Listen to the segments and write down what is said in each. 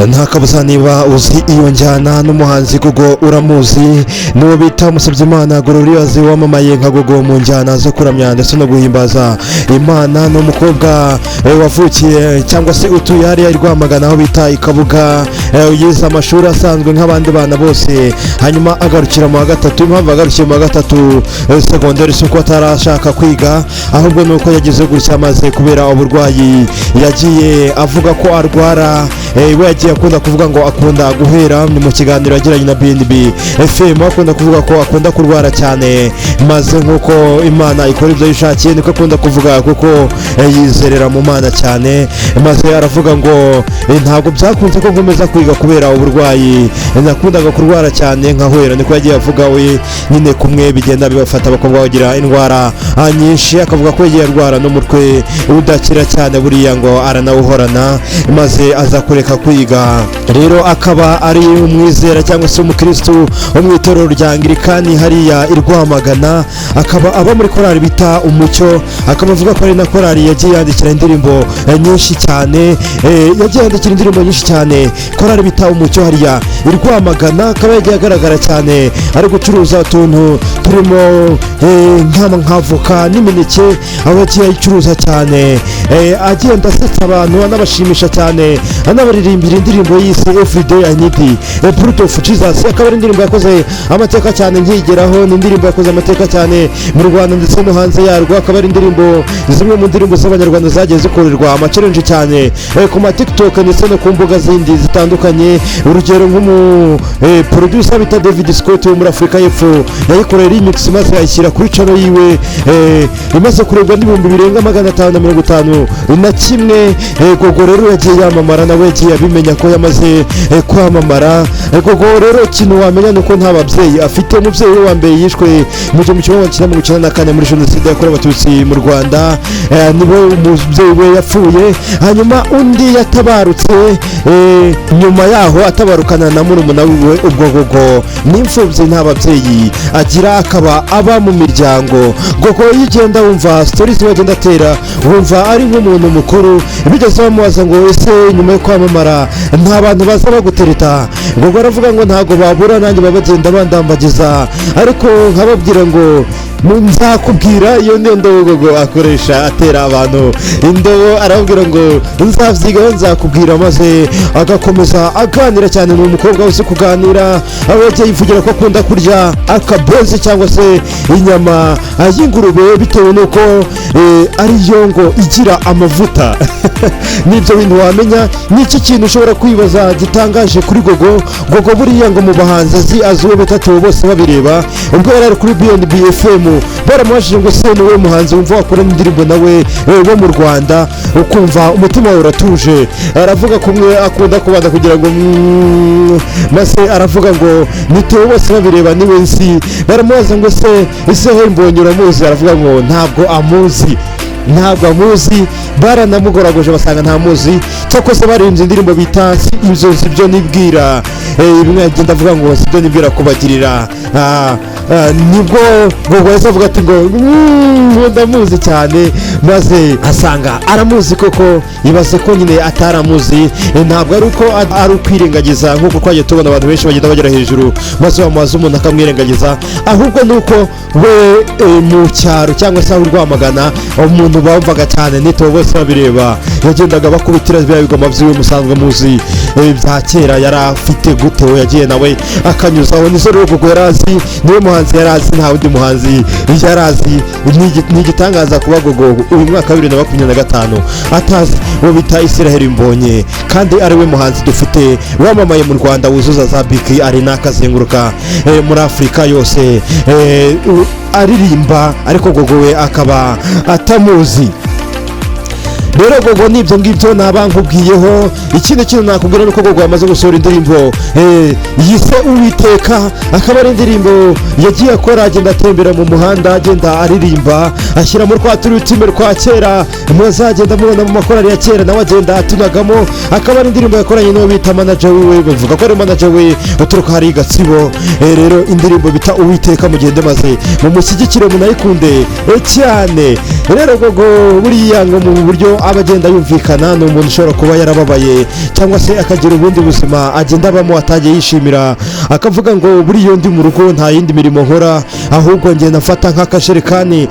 nta kabuza niba uzi iyo njyana n'umuhanzi Gogo uramuzi n'uwo bita Musabyimana Glorious wamamaye nka Gogo mu njyana zo kuramya ndetse no guhimbaza Imana. n'umukobwa wavukiye cyangwa se utuye hariya Rwamagana aho bita Ikabuga, yize amashuri asanzwe nk'abandi bana bose, hanyuma agarukira mu wa gatatu. Impamvu agarukiye mu wa gatatu segonderi si uko atarashaka kwiga, ahubwo ni uko yagize gutya maze kubera uburwayi yagiye avuga ko arwara. We yagiye akunda kuvuga ngo akunda guhera, ni mu kiganiro yagiranye na BNB FM, akunda kuvuga ko akunda kurwara cyane, maze nk'uko Imana ikora ibyo yishakiye niko akunda kuvuga, kuko yizerera mu Mana cyane. Maze aravuga ngo ntabwo byakunze ko nkomeza kwiga kubera uburwayi, nakundaga kurwara cyane nkahwera, niko yagiye avuga. We nyine kumwe bigenda bibafata abakobwa bagira indwara nyinshi, akavuga ko yagiye arwara n'umutwe udakira cyane, buriya ngo aranawuhorana, maze aza kureka kwiga. Rero akaba ari umwizera cyangwa se umukristo wo mu itorero rya Anglikani hariya i Rwamagana, akaba aba muri korali bita Umucyo. Akaba avuga ko ari na korali yagiye yandikira indirimbo nyinshi cyane, korali bita Umucyo hariya i Rwamagana. Akaba yagiye agaragara cyane ari gucuruza utuntu turimo nk'avoka n'imineke, aho yagiye ayicuruza cyane, agenda asetsa abantu anabashimisha cyane, anabaririmbira indirimbo yise Everyday I Need a Fruit of Jesus. Akaba ari indirimbo yakoze amateka cyane nkigeraho, ni indirimbo yakoze amateka cyane mu Rwanda ndetse no hanze yarwo. Akaba ari indirimbo zimwe mu ndirimbo z'abanyarwanda zagiye zikorerwa ama-challenge cyane ku ma TikTok ndetse no ku mbuga zindi zitandukanye. Urugero nk'umu producer bita David Scott wo muri Afurika y'Epfo yayikoreye remix maze ayishyira kuri channel yiwe, imaze kurebwa n'ibihumbi birenga 551. Gogo rero yagiye yamamara, nawe yagiye abimenya ko yamaze kwamamara. Gogo rero ikintu wamenya nuko nta babyeyi afite. Umubyeyi we wa mbere yishwe mu 1994 muri jenoside yakorewe Abatutsi mu Rwanda, niwe umubyeyi we yapfuye. Hanyuma undi yatabarutse nyuma yaho atabarukana na murumuna wiwe. Ubwo Gogo n'imfubyi nta babyeyi agira, akaba aba mu miryango. Gogo yigenda wumva stories bagenda atera, wumva ari nk'umuntu mukuru. Bigeze bamubaza ngo ese nyuma yo kwamamara nta bantu baza bagutereta? Gogo aravuga ngo ntago babura, nanjye babagenda bandambagiza, ariko nkababwira ngo nzakubwira. Iyo niyo ndobo Gogo akoresha atera abantu indobo, arabwira ngo nzavyigaho nzakubwira, maze agakomeza aganira cyane. Ni umukobwa uzi kuganira, aho yagiye yivugira ko akunda kurya akabenzi cyangwa se inyama y'ingurube, bitewe nuko ariyo ngo igira amavuta. Nibyo bintu wamenya. N'iki kintu ushobora kwibaza gitangaje kuri Gogo. Gogo buriya ngo mu bahanzi azi uwo batatu bose babireba. Ubwo yari kuri BNB FM baramubajije ngo se niwe muhanzi wumva wakora indirimbo nawe wo mu Rwanda ukumva umutima wawe uratuje? Aravuga kumwe akunda kubanda kugira ngo maze aravuga ngo nitewe bose babireba niwe nzi. Baramubaza ngo se ise he Mbonyi uramuzi? Aravuga ngo ntabwo amuzi. Baranamugoragoje basanga nta muzi. Cyakose barimbye indirimbo bita inzozi byo nibwira, bimwe agenda avuga ngo sibyo nibwira kubagirira. Nibwo Gogo yavuga ati ngo ndamuzi cyane, maze asanga aramuzi koko. Ibaze ko nyine ataramuzi, ntabwo ari uko ari ukwirengagiza nk'uko twagiye tubona abantu benshi bagenda bagera hejuru maze bamubaza umuntu akamwirengagiza, ahubwo nuko we mu cyaro cyangwa se aho Rwamagana umuntu bumvaga cyane nitwe bose babireba, yagendaga bakubitira bya bigoma by'iwe musanzwe muzi bya kera. yari afite gute? we yagiye nawe akanyuzaho. Nizo rero Gogo yarazi, niwe muhanzi yarazi, nta wundi muhanzi yarazi. Ni igitangaza kuba Gogo uyu mwaka 2025 atazi uwo bita Israel Mbonyi, kandi ari we muhanzi dufite wamamaye mu Rwanda wuzuza za Big Arena akazenguruka muri Afurika yose aririmba, ariko Gogo we akaba atamuzi. rero gogo nibyo ngibyo nabankubwiyeho. Ikindi kintu nakubwira nuko gogo yamaze gusohora indirimbo yise Uwiteka, akaba ari indirimbo yagiye akora agenda atembera mu muhanda agenda aririmba ashyira muri twa turutime rwa kera muzagenda mubona mu makorari ya kera nawe agenda atunagamo. Akaba ari indirimbo yakoranye n'uwo bita manager wiwe, bavuga ko ari manager we uturuka hari Gatsibo. Rero indirimbo bita Uwiteka mugende maze mumushyigikire munayikunde cyane. Rero gogo buriya ngo mu buryo abagenda yumvikana ni umuntu ushobora kuba yarababaye cyangwa se akagira ubundi buzima agenda abamo atagiye yishimira, akavuga ngo buriya ndi mu rugo nta yindi mirimo nkora ahubwo ngenda mfata nk'akasherekani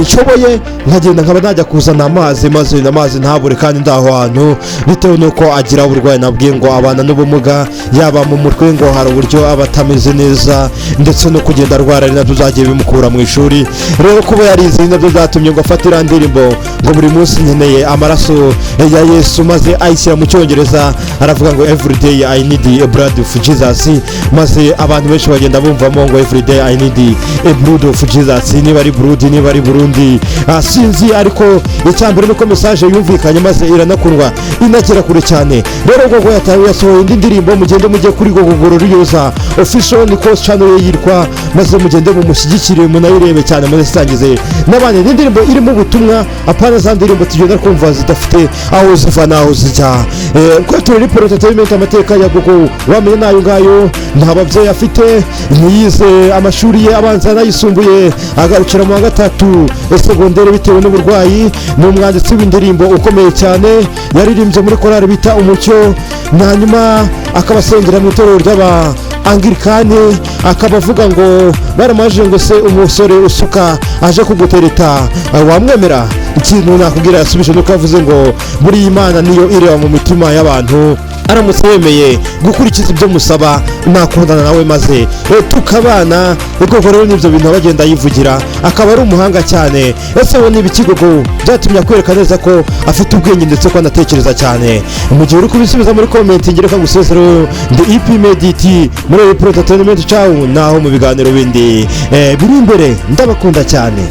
nshoboye nkagenda nkaba najya kuzana amazi maze n'amazi ntabure kandi ndaho hantu, bitewe nuko agira uburwayi nabwiye ngo abana n'ubumuga yaba mu mutwe ngo hari uburyo aba atameze neza ndetse no kugenda arwara ari nabyo byagiye bimukura mu ishuri. Rero kuba yarize nabyo byatumye ngo afate iriya ndirimbo ngo buri munsi nkeneye amaraso ya Yesu maze ayishyira mu cyongereza aravuga ngo everyday I need a blood of Jesus, maze abantu benshi bagenda bumvamo ngo everyday I need a blood of Jesus, niba ari Burundi niba ari Burundi sinzi, ariko icyambere nuko message yumvikanye maze iranakundwa inagera kure cyane. Rero gogo yasohoye indi ndirimbo, mugende mujye kuri gogo Glorious official niko channel ye yitwa, maze mugende mumushyigikire munayirebe cyane muzisangize n'abandi. Indirimbo irimo ubutumwa apana za ndirimbo tugenda kumva zidafite aho ziva naho zijya. Ko turi entertainment amateka ya gogo wamenye nayo ngayo, nta babyeyi afite, niyize amashuri ye abanza n'ayisumbuye agarukira mu wa gatatu segondere bitewe n'uburwayi. Ni umwanditsi w'indirimbo ukomeye cyane, yaririmbye muri korali bita Umucyo, hanyuma akabasengera mu itorero ry'aba Anglikani, akaba avuga ngo baramaje ngo se umusore usuka aje kugutereta wamwemera. Ikintu nakubwira yasubije nuko avuze ngo buri Imana niyo ireba mu mitima y'abantu, aramutse yemeye gukurikiza ibyo musaba nakundana nawe maze tukabana. Ubwo rero nibyo bintu bagenda yivugira, akaba ari umuhanga cyane. Ese we nibikigogo byatumye akwereka neza ko afite ubwenge ndetse ko anatekereza cyane. Mu gihe uri kubisubiza muri comment ngereka gusezero ndi EP Medit muri Entertainment Ciao, naho mu biganiro bindi biri imbere ndabakunda cyane.